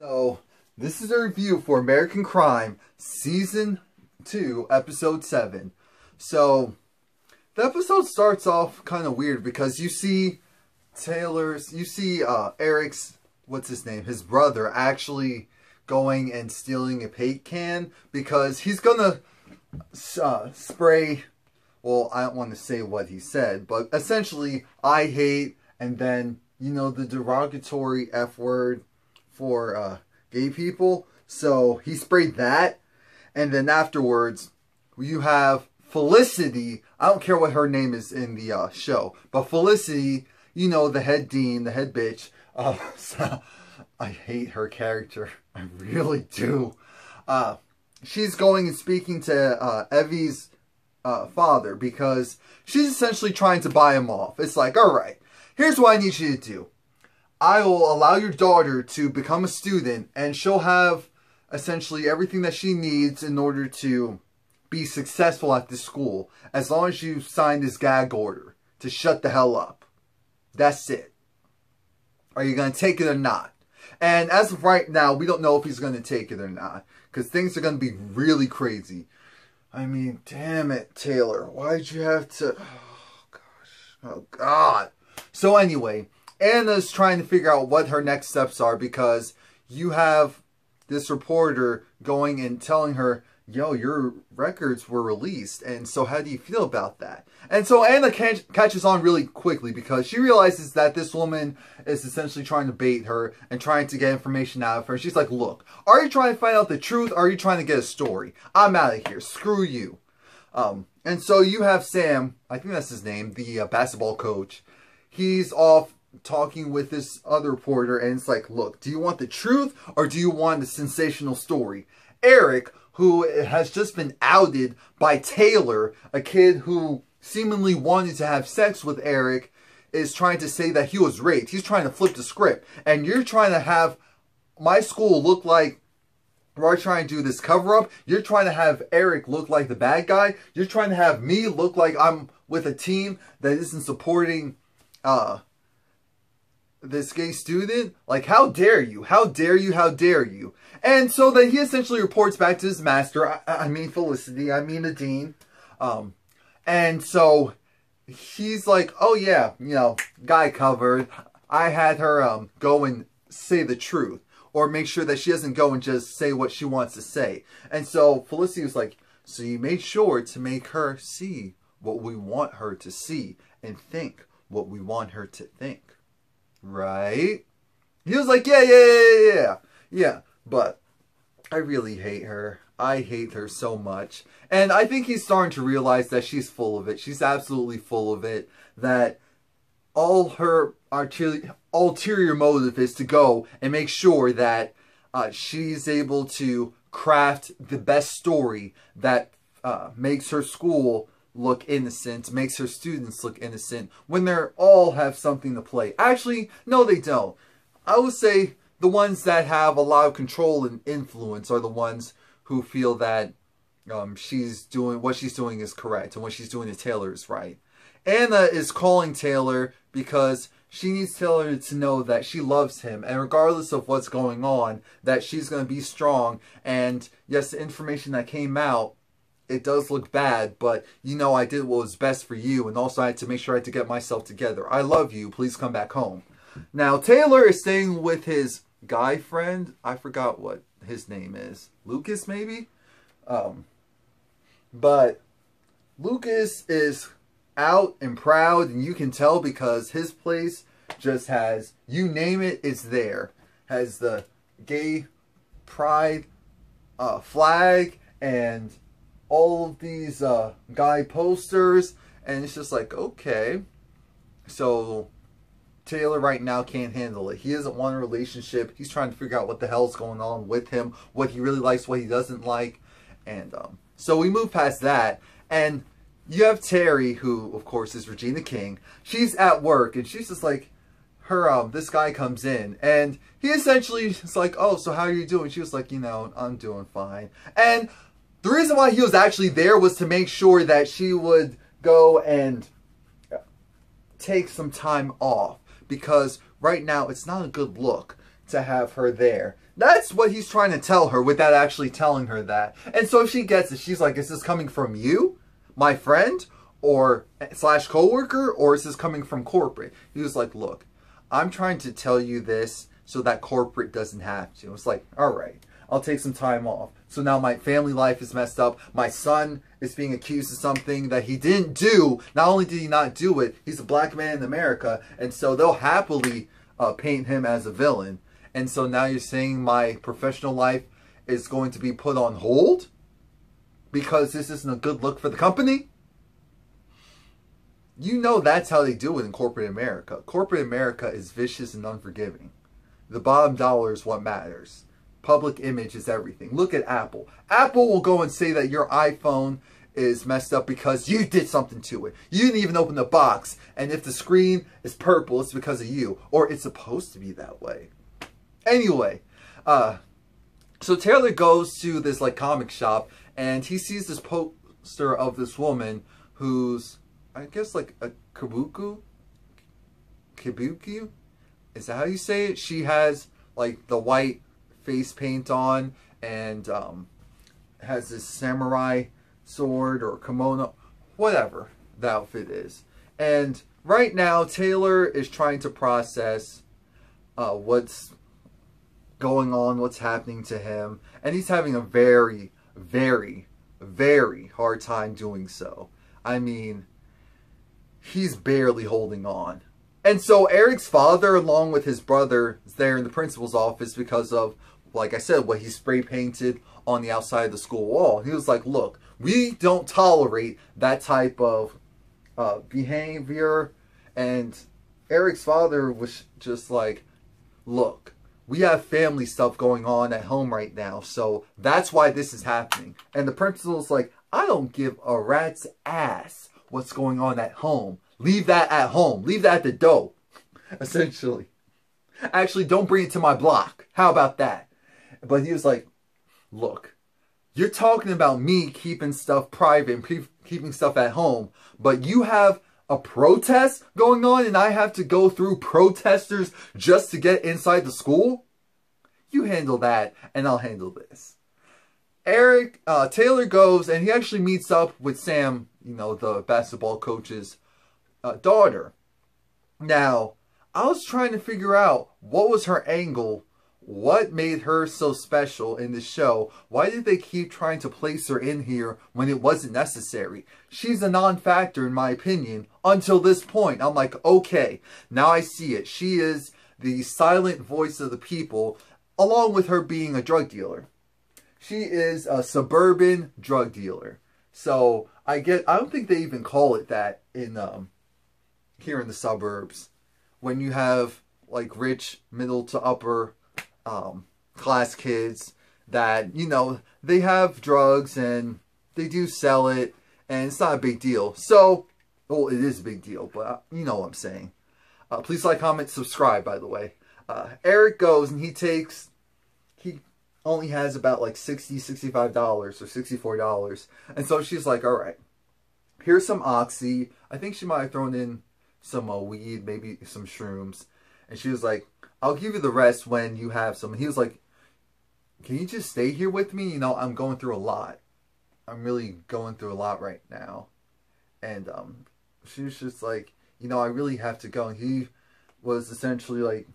So, this is a review for American Crime, Season 2, Episode 7. So, the episode starts off kind of weird because you see Eric's, what's his name, his brother actually going and stealing a paint can because he's gonna spray, well, I don't want to say what he said, but essentially, I hate, and then, you know, the derogatory F word for gay people. So he sprayed that, and then afterwards you have Felicity. I don't care what her name is in the show, but Felicity, you know, the head dean, the head bitch. So I hate her character. I really do. She's going and speaking to Evie's father because she's essentially trying to buy him off. It's like, all right, here's what I need you to do. I will allow your daughter to become a student, and she'll have essentially everything that she needs in order to be successful at this school, as long as you sign this gag order to shut the hell up. That's it. Are you going to take it or not? And as of right now, we don't know if he's going to take it or not, because things are going to be really crazy. I mean, damn it, Taylor. Why'd you have to... Oh, gosh. Oh, God. So anyway, Anna's trying to figure out what her next steps are because you have this reporter going and telling her, yo, your records were released, and so how do you feel about that? And so Anna catches on really quickly because she realizes that this woman is essentially trying to bait her and trying to get information out of her. She's like, look, are you trying to find out the truth, or are you trying to get a story? I'm out of here. Screw you. And so you have Sam, I think that's his name, the basketball coach. He's off talking with this other reporter, and it's like, look, do you want the truth or do you want a sensational story? Eric, who has just been outed by Taylor, a kid who seemingly wanted to have sex with Eric, is trying to say that he was raped. He's trying to flip the script, and you're trying to have my school look like we're trying to do this cover-up. You're trying to have Eric look like the bad guy. You're trying to have me look like I'm with a team that isn't supporting this gay student. Like, how dare you? How dare you? How dare you? And so then he essentially reports back to his master. I mean Felicity. I mean the dean. And so he's like, oh yeah, you know, guy covered. I had her go and say the truth, or make sure that she doesn't go and just say what she wants to say. And so Felicity was like, so you made sure to make her see what we want her to see and think what we want her to think. Right? He was like, yeah. But I really hate her. I hate her so much. And I think he's starting to realize that she's full of it. She's absolutely full of it. That all her ulterior motive is to go and make sure that she's able to craft the best story that makes her school look innocent, makes her students look innocent, when they all have something to play. Actually, no, they don't. I would say the ones that have a lot of control and influence are the ones who feel that she's doing what she's doing is correct and what she's doing to Taylor is right. Anna is calling Taylor because she needs Taylor to know that she loves him, and regardless of what's going on, that she's going to be strong. And yes, the information that came out, it does look bad, but you know I did what was best for you, and also I had to make sure I had to get myself together. I love you. Please come back home. Now, Taylor is staying with his guy friend. I forgot what his name is. Lucas, maybe? But Lucas is out and proud, and you can tell because his place just has, you name it, it's there. Has the gay pride flag and all of these guy posters, and it's just like, okay. So Taylor right now can't handle it. He doesn't want a relationship. He's trying to figure out what the hell's going on with him, what he really likes, what he doesn't like. And so we move past that, and you have Terry, who of course is Regina King. She's at work, and she's just like, this guy comes in, and he essentially is like, oh, so how are you doing? She was like, you know, I'm doing fine. And the reason why he was actually there was to make sure that she would go and take some time off, because right now it's not a good look to have her there. That's what he's trying to tell her without actually telling her that. And so she gets it. She's like, is this coming from you, my friend, or slash coworker, or is this coming from corporate? He was like, look, I'm trying to tell you this so that corporate doesn't have to. It's like, all right, I'll take some time off. So now my family life is messed up. My son is being accused of something that he didn't do. Not only did he not do it, he's a black man in America. And so they'll happily paint him as a villain. And so now you're saying my professional life is going to be put on hold because this isn't a good look for the company? You know that's how they do it in corporate America. Corporate America is vicious and unforgiving. The bottom dollar is what matters. Public image is everything. Look at Apple. Apple will go and say that your iPhone is messed up because you did something to it. You didn't even open the box. And if the screen is purple, it's because of you. Or it's supposed to be that way. Anyway, so Taylor goes to this like comic shop and he sees this poster of this woman who's, I guess, like a kabuki? Is that how you say it? She has like the white face paint on and has this samurai sword or kimono, whatever the outfit is. And right now Taylor is trying to process what's going on, what's happening to him, and he's having a very, very, very hard time doing so. I mean, he's barely holding on. And so Eric's father, along with his brother, is there in the principal's office because of, like I said, what he spray painted on the outside of the school wall. He was like, look, we don't tolerate that type of behavior. And Eric's father was just like, look, we have family stuff going on at home right now, so that's why this is happening. And the principal's like, I don't give a rat's ass what's going on at home. Leave that at home. Leave that at the door, essentially. Actually, don't bring it to my block. How about that? But he was like, look, you're talking about me keeping stuff private and keeping stuff at home, but you have a protest going on and I have to go through protesters just to get inside the school? You handle that and I'll handle this. Taylor goes and he actually meets up with Sam, you know, the basketball coach's daughter. Now, I was trying to figure out what was her angle. What made her so special in the show? Why did they keep trying to place her in here when it wasn't necessary? She's a non-factor in my opinion until this point. I'm like, okay, now I see it. She is the silent voice of the people, along with her being a drug dealer. She is a suburban drug dealer. So I don't think they even call it that in here in the suburbs. When you have like rich, middle to upper class kids that, you know, they have drugs and they do sell it and it's not a big deal. So, well, it is a big deal, but you know what I'm saying. Please like, comment, subscribe, by the way. Eric goes and he only has about like $60, $65 or $64. And so she's like, all right, here's some Oxy. I think she might have thrown in some weed, maybe some shrooms. And she was like, I'll give you the rest when you have some. And he was like, can you just stay here with me? You know, I'm going through a lot. I'm really going through a lot right now. And she was just like, you know, I really have to go. And he was essentially like,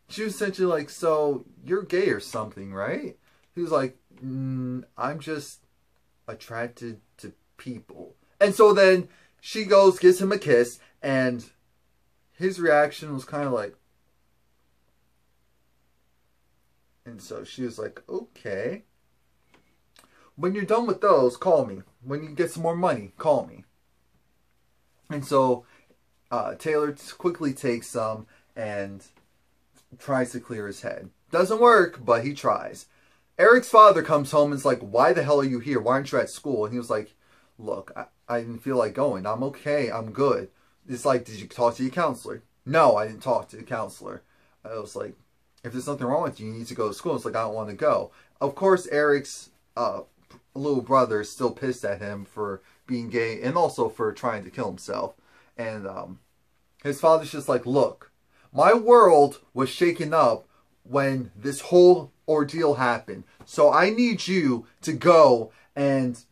she was essentially like, so you're gay or something, right? He was like, I'm just attracted to people. And so then she goes, gives him a kiss, and his reaction was kind of like, and so she was like, okay. When you're done with those, call me. When you get some more money, call me. And so Taylor quickly takes some and tries to clear his head. Doesn't work, but he tries. Eric's father comes home and is like, why the hell are you here? Why aren't you at school? And he was like, look, I didn't feel like going. I'm okay. I'm good. It's like, did you talk to your counselor? No, I didn't talk to the counselor. I was like, if there's something wrong with you, you need to go to school. It's like, I don't want to go. Of course, Eric's little brother is still pissed at him for being gay and also for trying to kill himself. And his father's just like, look, my world was shaken up when this whole ordeal happened. So I need you to go and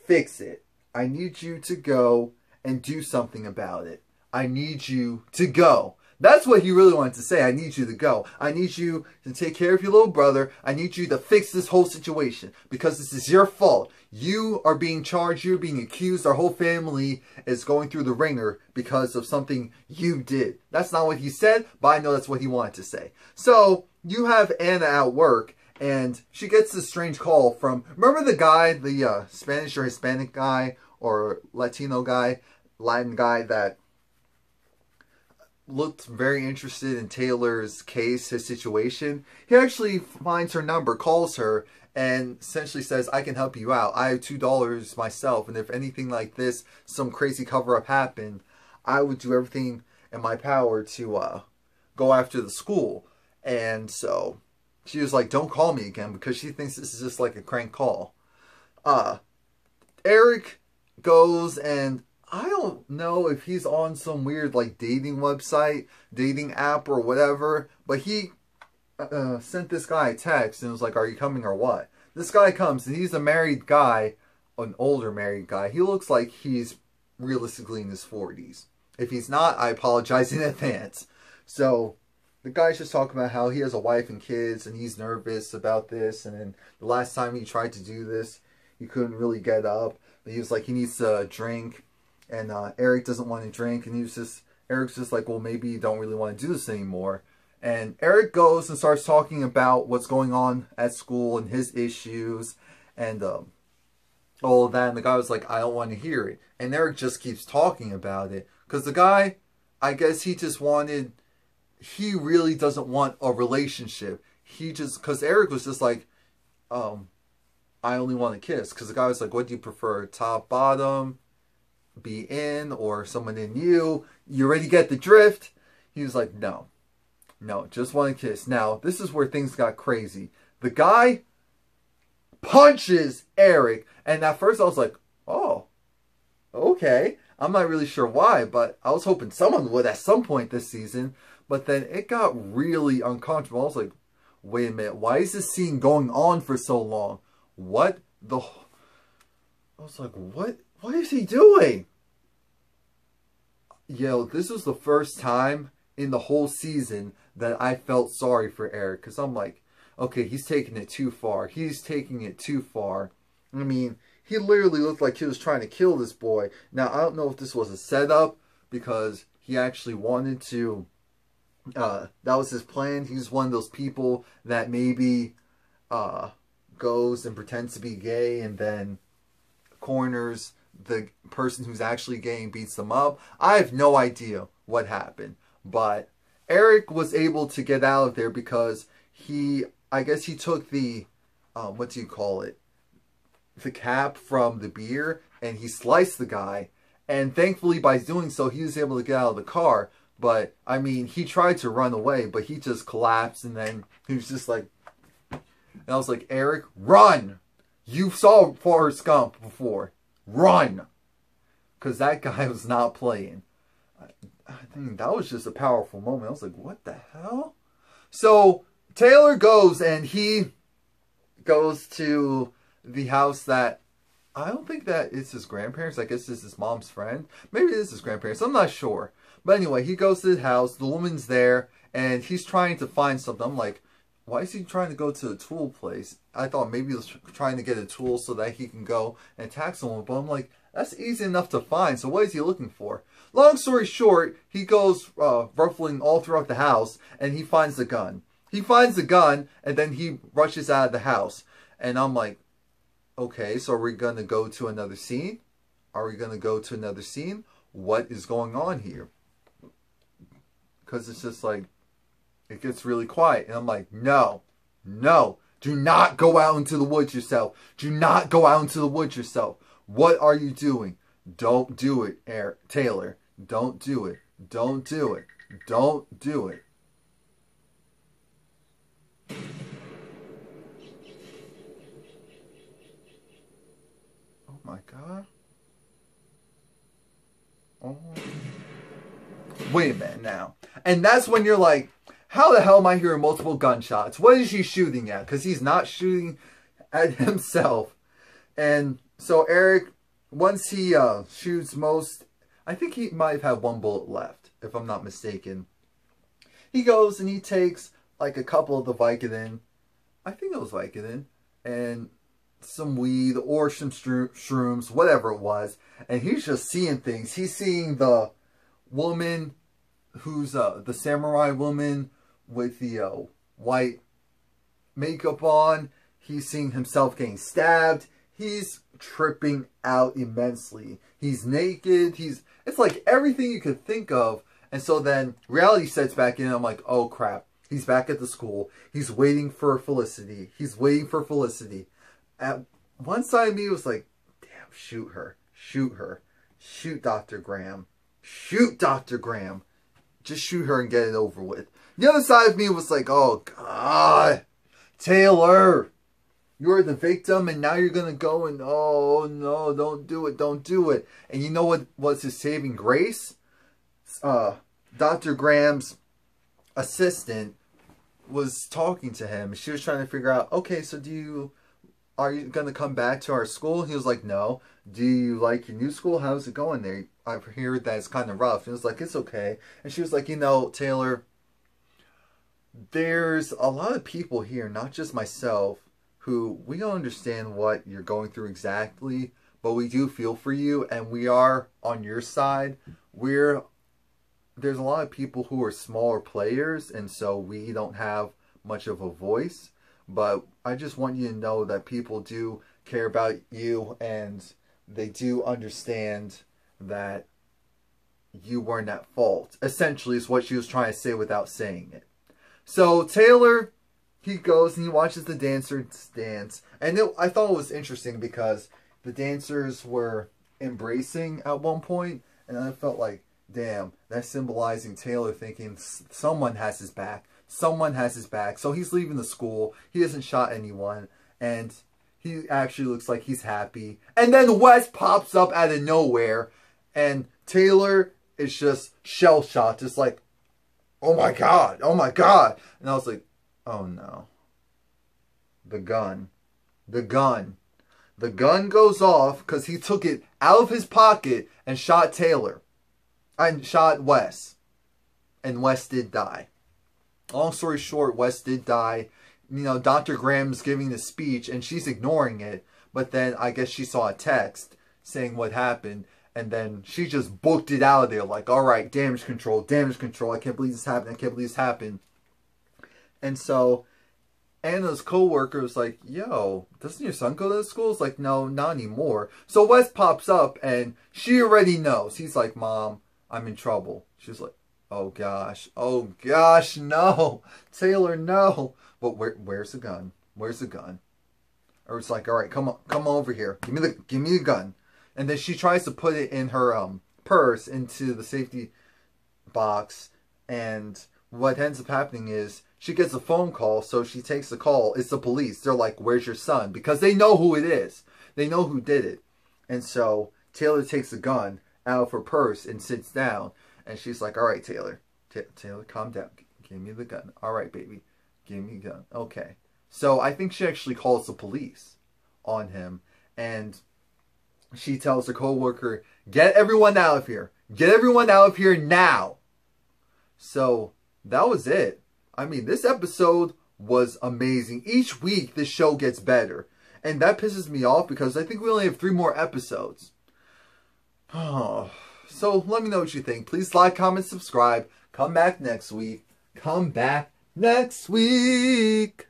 fix it. I need you to go and do something about it. I need you to go. That's what he really wanted to say. I need you to go. I need you to take care of your little brother. I need you to fix this whole situation because this is your fault. You are being charged. You're being accused. Our whole family is going through the ringer because of something you did. That's not what he said, but I know that's what he wanted to say. So you have Anna at work and she gets this strange call from, remember the guy, the Spanish or Hispanic guy or Latino guy, Latin guy that looked very interested in Taylor's case, his situation. He actually finds her number, calls her, and essentially says, I can help you out. I have $2 myself, and if anything like this, some crazy cover-up happened, I would do everything in my power to go after the school. And so she was like, don't call me again, because she thinks this is just like a crank call. Eric goes and I don't know if he's on some weird like dating website, dating app or whatever, but he sent this guy a text and was like, are you coming or what? This guy comes and he's a married guy, an older married guy. He looks like he's realistically in his 40s. If he's not, I apologize in advance. So the guy's just talking about how he has a wife and kids and he's nervous about this. And then the last time he tried to do this, he couldn't really get up. But he was like, he needs to drink. And Eric doesn't want to drink. And Eric's just like, well, maybe you don't really want to do this anymore. And Eric goes and starts talking about what's going on at school and his issues and all of that. And the guy was like, I don't want to hear it. And Eric just keeps talking about it. Because the guy, I guess he really doesn't want a relationship. Because Eric was just like, I only want to kiss. Because the guy was like, what do you prefer? Top, bottom? Be in or someone in you? You already get the drift? He was like, no, just want to kiss. Now this is where things got crazy. The guy punches Eric, and at first I was like, oh, okay. I'm not really sure why, but I was hoping someone would at some point this season. But then it got really uncomfortable. I was like, wait a minute, why is this scene going on for so long? I was like, what is he doing? Yo, this was the first time in the whole season that I felt sorry for Eric. Because I'm like, okay, he's taking it too far. He's taking it too far. I mean, he literally looked like he was trying to kill this boy. Now, I don't know if this was a setup. Because he actually wanted to. That was his plan. He's one of those people that maybe goes and pretends to be gay. And then corners the person who's actually gay and beats them up. I have no idea what happened, but Eric was able to get out of there because I guess he took the, what do you call it? The cap from the beer and he sliced the guy. And thankfully by doing so, he was able to get out of the car. But, I mean, he tried to run away, but he just collapsed and then he was just like, and I was like, Eric, run! You saw Forrest Gump before. Run! Because that guy was not playing. I think that was just a powerful moment. I was like, what the hell? So, Taylor goes and he goes to the house that, I don't think that it's his grandparents. I guess it's his mom's friend. Maybe it is his grandparents. I'm not sure. But anyway, he goes to the house. The woman's there. And he's trying to find something. I'm like, why is he trying to go to a tool place? I thought maybe he was trying to get a tool so that he can go and attack someone. But I'm like, that's easy enough to find. So what is he looking for? Long story short, he goes ruffling all throughout the house. And he finds the gun. He finds the gun. And then he rushes out of the house. And I'm like, okay, so are we going to go to another scene? Are we going to go to another scene? What is going on here? Because it's just like, it gets really quiet. And I'm like, no, no, do not go out into the woods yourself. Do not go out into the woods yourself. What are you doing? Don't do it, Taylor. Don't do it. Don't do it. Don't do it. Oh my God. Oh. Wait a minute now. And that's when you're like, how the hell am I hearing multiple gunshots? What is he shooting at? Because he's not shooting at himself. And so Eric, once he shoots most, I think he might have had one bullet left, if I'm not mistaken. He goes and he takes like a couple of the Vicodin. I think it was Vicodin. And some weed or some shrooms, whatever it was. And he's just seeing things. He's seeing the woman who's the samurai woman with the white makeup on. He's seeing himself getting stabbed. He's tripping out immensely. He's naked. It's like everything you could think of. And so then reality sets back in. I'm like, oh crap. He's back at the school. He's waiting for Felicity. He's waiting for Felicity. At one side of me was like, damn, shoot her. Shoot her. Shoot Dr. Graham. Shoot Dr. Graham. Just shoot her and get it over with. The other side of me was like, oh God. Taylor. You're the victim and now you're going to go and, oh no, don't do it. Don't do it. And you know what was his saving grace? Dr. Graham's assistant was talking to him. She was trying to figure out, okay, so are you going to come back to our school? He was like, no. Do you like your new school? How's it going there? I've heard that it's kind of rough. He was like, it's okay. And she was like, you know, Taylor, there's a lot of people here, not just myself, who we don't understand what you're going through exactly, but we do feel for you and we are on your side. There's a lot of people who are smaller players and so we don't have much of a voice. But I just want you to know that people do care about you and they do understand that you weren't at fault. Essentially is what she was trying to say without saying it. So Taylor, he goes and he watches the dancers dance. And I thought it was interesting because the dancers were embracing at one point. And I felt like, damn, that's symbolizing Taylor thinking someone has his back. Someone has his back. So he's leaving the school. He hasn't shot anyone. And he actually looks like he's happy. And then Wes pops up out of nowhere. And Taylor is just shell-shocked. Just like, oh my God. Oh my God. And I was like, oh no. The gun. The gun. The gun goes off because he took it out of his pocket and shot Taylor. And shot Wes. And Wes did die. Long story short, Wes did die. You know, Dr. Graham's giving the speech and she's ignoring it. But then I guess she saw a text saying what happened. And then she just booked it out of there. Like, alright, damage control, damage control. I can't believe this happened. I can't believe this happened. And so Anna's co-worker was like, yo, doesn't your son go to the school? It's like, no, not anymore. So Wes pops up and she already knows. He's like, Mom, I'm in trouble. She's like, oh gosh, no. Taylor, no. But where's the gun? Where's the gun? Or it's like, all right, come over here. Give me the gun. And then she tries to put it in her purse into the safety box. And what ends up happening is she gets a phone call. So she takes the call. It's the police. They're like, where's your son? Because they know who it is. They know who did it. And so Taylor takes the gun out of her purse and sits down. And she's like, all right, Taylor. Taylor, calm down. Give me the gun. All right, baby. Give me the gun. Okay. So I think she actually calls the police on him. And she tells her co-worker, get everyone out of here. Get everyone out of here now. So that was it. I mean, this episode was amazing. Each week, this show gets better. And that pisses me off because I think we only have 3 more episodes. Oh, so let me know what you think. Please like, comment, subscribe. Come back next week. Come back next week.